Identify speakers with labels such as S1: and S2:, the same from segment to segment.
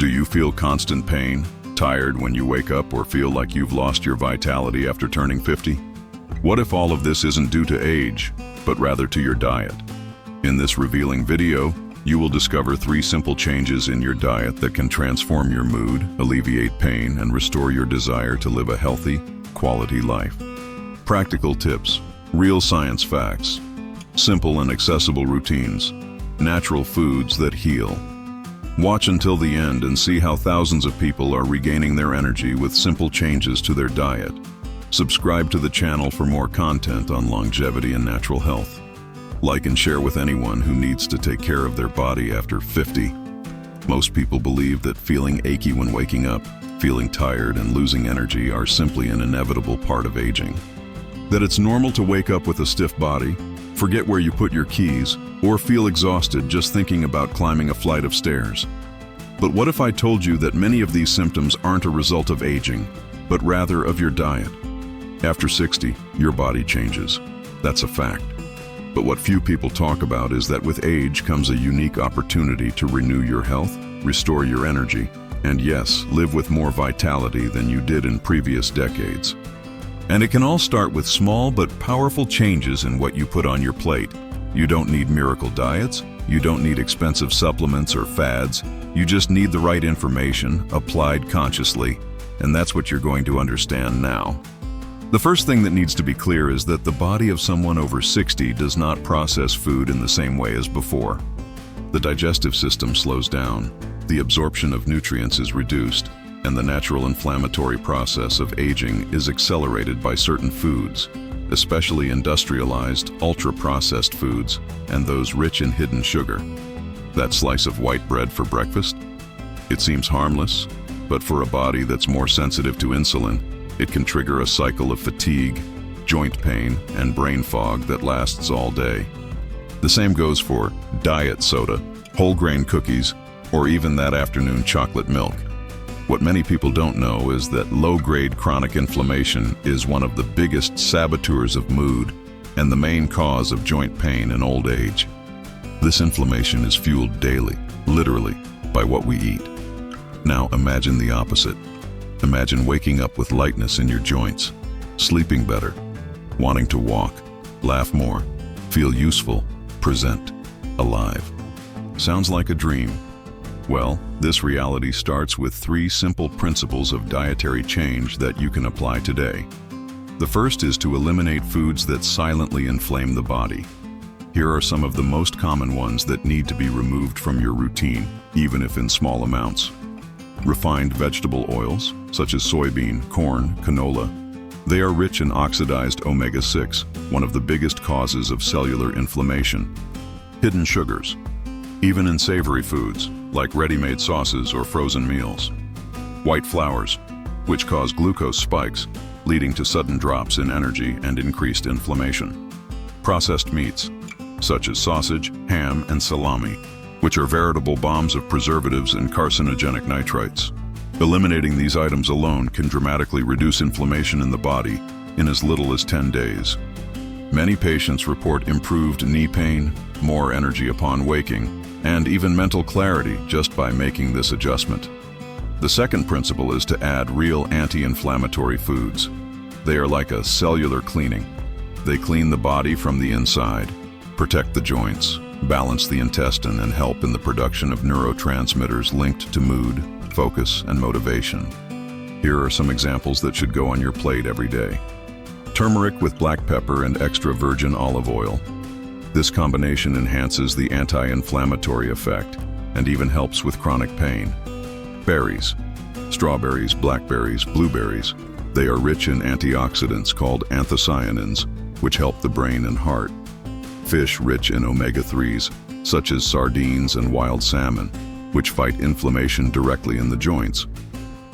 S1: Do you feel constant pain, tired when you wake up, or feel like you've lost your vitality after turning 50? What if all of this isn't due to age, but rather to your diet? In this revealing video, you will discover 3 simple changes in your diet that can transform your mood, alleviate pain, and restore your desire to live a healthy, quality life. Practical tips, real science facts, simple and accessible routines, natural foods that heal. Watch until the end and see how thousands of people are regaining their energy with simple changes to their diet. Subscribe to the channel for more content on longevity and natural health. Like and share with anyone who needs to take care of their body after 50. Most people believe that feeling achy when waking up, feeling tired, and losing energy are simply an inevitable part of aging. That it's normal to wake up with a stiff body, forget where you put your keys, or feel exhausted just thinking about climbing a flight of stairs. But what if I told you that many of these symptoms aren't a result of aging, but rather of your diet? After 60, your body changes. That's a fact. But what few people talk about is that with age comes a unique opportunity to renew your health, restore your energy, and yes, live with more vitality than you did in previous decades. And it can all start with small but powerful changes in what you put on your plate. You don't need miracle diets, you don't need expensive supplements or fads, you just need the right information, applied consciously, and that's what you're going to understand now. The first thing that needs to be clear is that the body of someone over 60 does not process food in the same way as before. The digestive system slows down, the absorption of nutrients is reduced, and the natural inflammatory process of aging is accelerated by certain foods, especially industrialized, ultra-processed foods and those rich in hidden sugar. That slice of white bread for breakfast? It seems harmless, but for a body that's more sensitive to insulin, it can trigger a cycle of fatigue, joint pain, and brain fog that lasts all day. The same goes for diet soda, whole grain cookies, or even that afternoon chocolate milk. What many people don't know is that low-grade chronic inflammation is one of the biggest saboteurs of mood and the main cause of joint pain in old age. This inflammation is fueled daily, literally, by what we eat. Now imagine the opposite. Imagine waking up with lightness in your joints, sleeping better, wanting to walk, laugh more, feel useful, present, alive. Sounds like a dream. Well, this reality starts with 3 simple principles of dietary change that you can apply today. The first is to eliminate foods that silently inflame the body. Here are some of the most common ones that need to be removed from your routine, even if in small amounts. Refined vegetable oils, such as soybean, corn, canola. They are rich in oxidized omega-6, one of the biggest causes of cellular inflammation. Hidden sugars, even in savory foods, like ready-made sauces or frozen meals. White flours, which cause glucose spikes, leading to sudden drops in energy and increased inflammation. Processed meats, such as sausage, ham, and salami, which are veritable bombs of preservatives and carcinogenic nitrites. Eliminating these items alone can dramatically reduce inflammation in the body in as little as 10 days. Many patients report improved knee pain, more energy upon waking, and even mental clarity just by making this adjustment. The second principle is to add real anti-inflammatory foods. They are like a cellular cleaning. They clean the body from the inside, protect the joints, balance the intestine, and help in the production of neurotransmitters linked to mood, focus, and motivation. Here are some examples that should go on your plate every day. Turmeric with black pepper and extra virgin olive oil. This combination enhances the anti-inflammatory effect and even helps with chronic pain. Berries, strawberries, blackberries, blueberries. They are rich in antioxidants called anthocyanins, which help the brain and heart. Fish rich in omega-3s, such as sardines and wild salmon, which fight inflammation directly in the joints.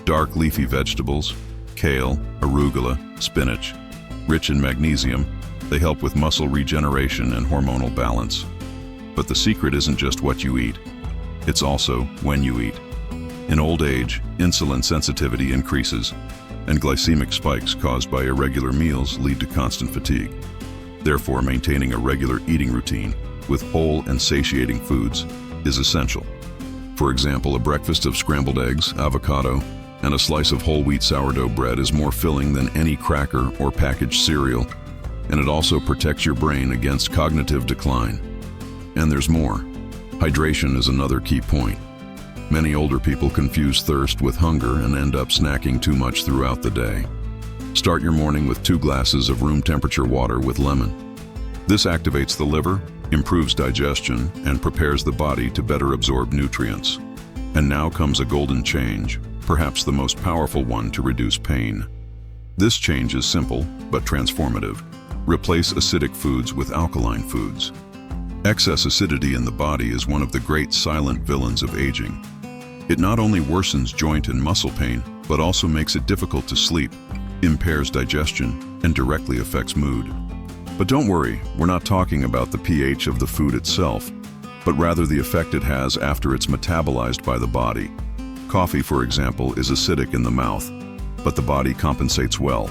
S1: Dark leafy vegetables, kale, arugula, spinach, rich in magnesium. They help with muscle regeneration and hormonal balance. But the secret isn't just what you eat, it's also when you eat. In old age, insulin sensitivity increases, and glycemic spikes caused by irregular meals lead to constant fatigue. Therefore, maintaining a regular eating routine with whole and satiating foods is essential. For example, a breakfast of scrambled eggs, avocado, and a slice of whole wheat sourdough bread is more filling than any cracker or packaged cereal, and it also protects your brain against cognitive decline. And there's more. Hydration is another key point. Many older people confuse thirst with hunger and end up snacking too much throughout the day. Start your morning with 2 glasses of room temperature water with lemon. This activates the liver, improves digestion, and prepares the body to better absorb nutrients. And now comes a golden change, perhaps the most powerful one to reduce pain. This change is simple, but transformative. Replace acidic foods with alkaline foods. Excess acidity in the body is one of the great silent villains of aging. It not only worsens joint and muscle pain, but also makes it difficult to sleep, impairs digestion, and directly affects mood. But don't worry, we're not talking about the pH of the food itself, but rather the effect it has after it's metabolized by the body. Coffee, for example, is acidic in the mouth, but the body compensates well.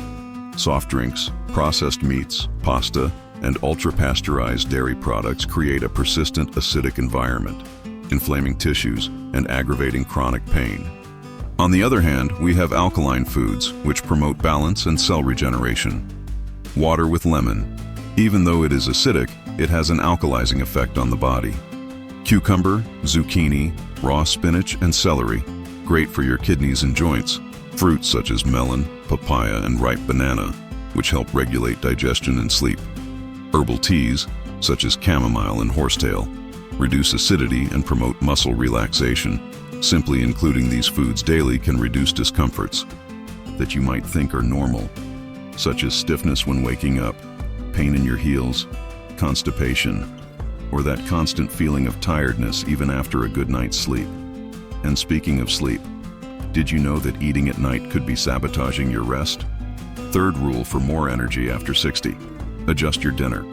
S1: Soft drinks, processed meats, pasta, and ultra-pasteurized dairy products create a persistent acidic environment, inflaming tissues and aggravating chronic pain. On the other hand, we have alkaline foods, which promote balance and cell regeneration. Water with lemon. Even though it is acidic, it has an alkalizing effect on the body. Cucumber, zucchini, raw spinach, and celery, great for your kidneys and joints. Fruits such as melon, papaya, and ripe banana, which help regulate digestion and sleep. Herbal teas, such as chamomile and horsetail, reduce acidity and promote muscle relaxation. Simply including these foods daily can reduce discomforts that you might think are normal, such as stiffness when waking up, pain in your heels, constipation, or that constant feeling of tiredness even after a good night's sleep. And speaking of sleep, did you know that eating at night could be sabotaging your rest? Third rule for more energy after 60. Adjust your dinner.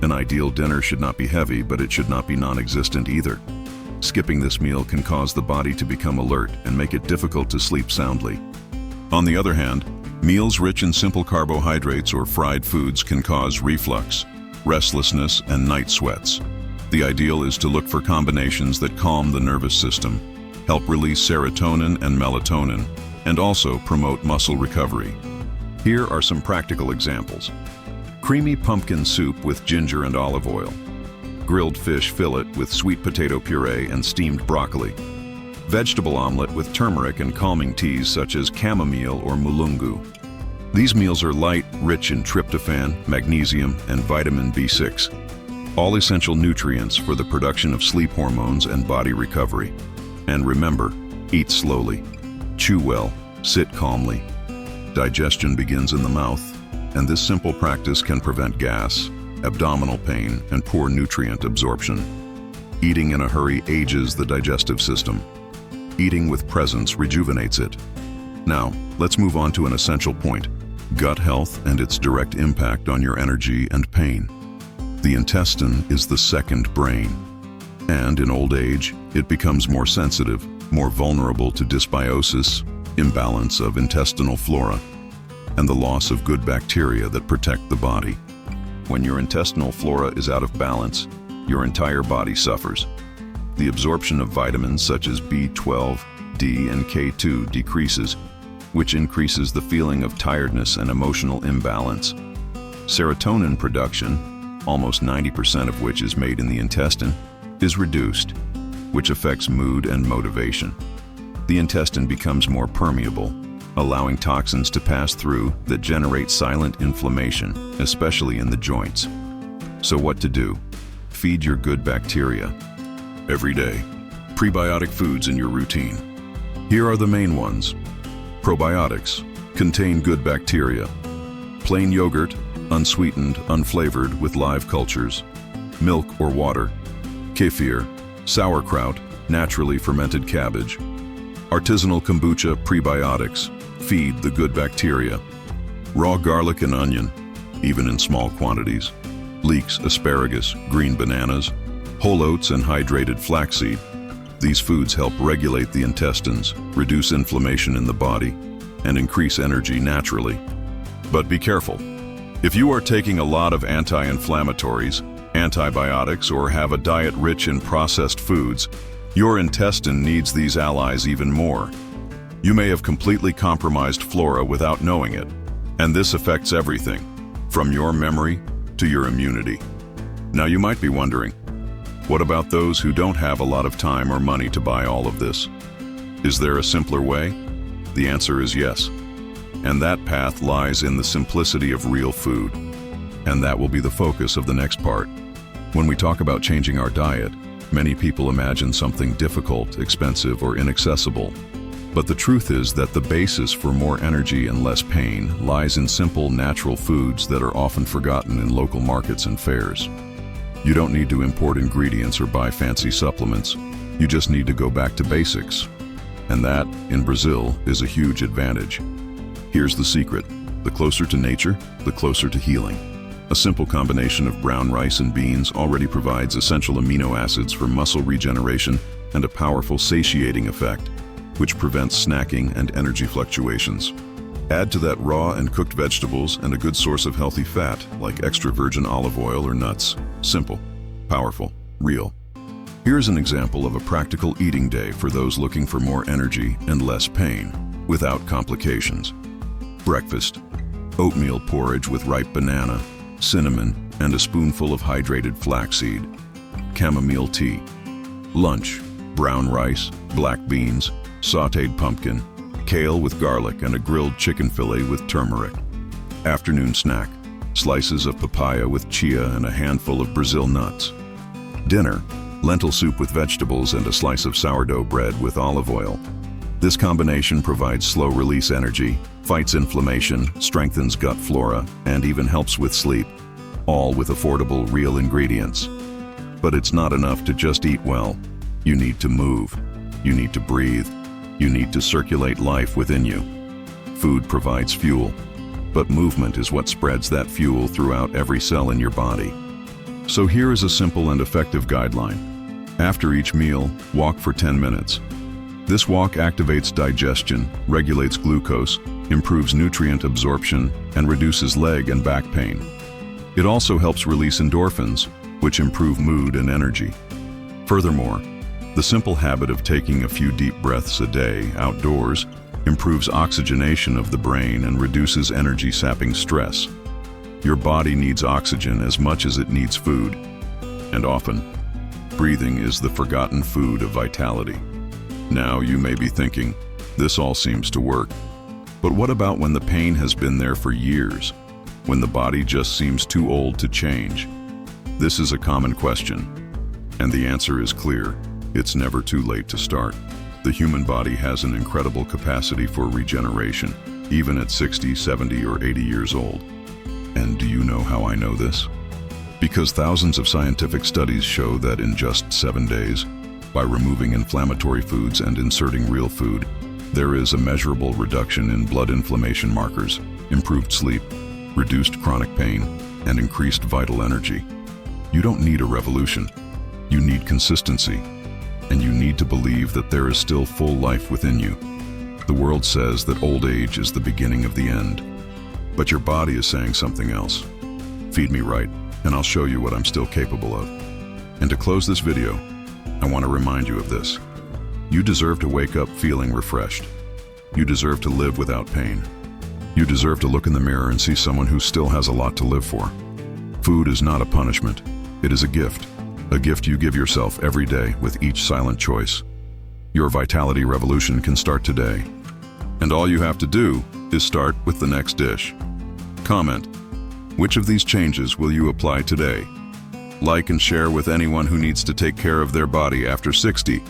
S1: An ideal dinner should not be heavy, but it should not be non-existent either. Skipping this meal can cause the body to become alert and make it difficult to sleep soundly. On the other hand, meals rich in simple carbohydrates or fried foods can cause reflux, restlessness, and night sweats. The ideal is to look for combinations that calm the nervous system, help release serotonin and melatonin, and also promote muscle recovery. Here are some practical examples. Creamy pumpkin soup with ginger and olive oil. Grilled fish fillet with sweet potato puree and steamed broccoli. Vegetable omelet with turmeric and calming teas such as chamomile or mulungu. These meals are light, rich in tryptophan, magnesium, and vitamin B6. All essential nutrients for the production of sleep hormones and body recovery. And remember, eat slowly, chew well, sit calmly. Digestion begins in the mouth, and this simple practice can prevent gas, abdominal pain, and poor nutrient absorption. Eating in a hurry ages the digestive system. Eating with presence rejuvenates it. Now, let's move on to an essential point: gut health and its direct impact on your energy and pain. The intestine is the second brain, and in old age, it becomes more sensitive, more vulnerable to dysbiosis, imbalance of intestinal flora, and the loss of good bacteria that protect the body. When your intestinal flora is out of balance, your entire body suffers. The absorption of vitamins such as B12, D, and K2 decreases, which increases the feeling of tiredness and emotional imbalance. Serotonin production, almost 90% of which is made in the intestine, is reduced, which affects mood and motivation. The intestine becomes more permeable, allowing toxins to pass through that generate silent inflammation, especially in the joints. So what to do? Feed your good bacteria. Every day, prebiotic foods in your routine. Here are the main ones. Probiotics contain good bacteria. Plain yogurt, unsweetened, unflavored with live cultures. Milk or water. Kefir, sauerkraut, naturally fermented cabbage. Artisanal kombucha prebiotics feed the good bacteria. Raw garlic and onion, even in small quantities. Leeks, asparagus, green bananas, whole oats, and hydrated flaxseed. These foods help regulate the intestines, reduce inflammation in the body, and increase energy naturally. But be careful. If you are taking a lot of anti-inflammatories, antibiotics, or have a diet rich in processed foods, Your intestine needs these allies even more. You may have completely compromised flora without knowing it, and this affects everything, from your memory to your immunity. Now you might be wondering, what about those who don't have a lot of time or money to buy all of this? Is there a simpler way? The answer is yes. And that path lies in the simplicity of real food. And that will be the focus of the next part. When we talk about changing our diet, many people imagine something difficult, expensive, or inaccessible. But the truth is that the basis for more energy and less pain lies in simple, natural foods that are often forgotten in local markets and fairs. You don't need to import ingredients or buy fancy supplements. You just need to go back to basics. And that, in Brazil, is a huge advantage. Here's the secret. The closer to nature, the closer to healing. A simple combination of brown rice and beans already provides essential amino acids for muscle regeneration and a powerful satiating effect, which prevents snacking and energy fluctuations. Add to that raw and cooked vegetables and a good source of healthy fat, like extra virgin olive oil or nuts. Simple, powerful, real. Here's an example of a practical eating day for those looking for more energy and less pain, without complications. Breakfast: oatmeal porridge with ripe banana, cinnamon, and a spoonful of hydrated flaxseed. Chamomile tea. Lunch: brown rice, black beans, sautéed pumpkin, kale with garlic, and a grilled chicken fillet with turmeric. Afternoon snack: slices of papaya with chia and a handful of Brazil nuts. Dinner: lentil soup with vegetables and a slice of sourdough bread with olive oil. This combination provides slow-release energy, fights inflammation, strengthens gut flora, and even helps with sleep, all with affordable, real ingredients. But it's not enough to just eat well. You need to move. You need to breathe. You need to circulate life within you. Food provides fuel, but movement is what spreads that fuel throughout every cell in your body. So here is a simple and effective guideline. After each meal, walk for 10 minutes. This walk activates digestion, regulates glucose, improves nutrient absorption, and reduces leg and back pain. It also helps release endorphins, which improve mood and energy. Furthermore, the simple habit of taking a few deep breaths a day outdoors improves oxygenation of the brain and reduces energy-sapping stress. Your body needs oxygen as much as it needs food. And often, breathing is the forgotten food of vitality. Now you may be thinking, this all seems to work. But what about when the pain has been there for years? When the body just seems too old to change? This is a common question. And the answer is clear. It's never too late to start. The human body has an incredible capacity for regeneration, even at 60, 70, or 80 years old. And do you know how I know this? Because thousands of scientific studies show that in just 7 days, by removing inflammatory foods and inserting real food, there is a measurable reduction in blood inflammation markers, improved sleep, reduced chronic pain, and increased vital energy. You don't need a revolution. You need consistency. And you need to believe that there is still full life within you. The world says that old age is the beginning of the end. But your body is saying something else. Feed me right, and I'll show you what I'm still capable of. And to close this video, I want to remind you of this. You deserve to wake up feeling refreshed. You deserve to live without pain. You deserve to look in the mirror and see someone who still has a lot to live for. Food is not a punishment. It is a gift you give yourself every day with each silent choice. Your vitality revolution can start today. And all you have to do is start with the next dish. Comment, which of these changes will you apply today? Like and share with anyone who needs to take care of their body after 60.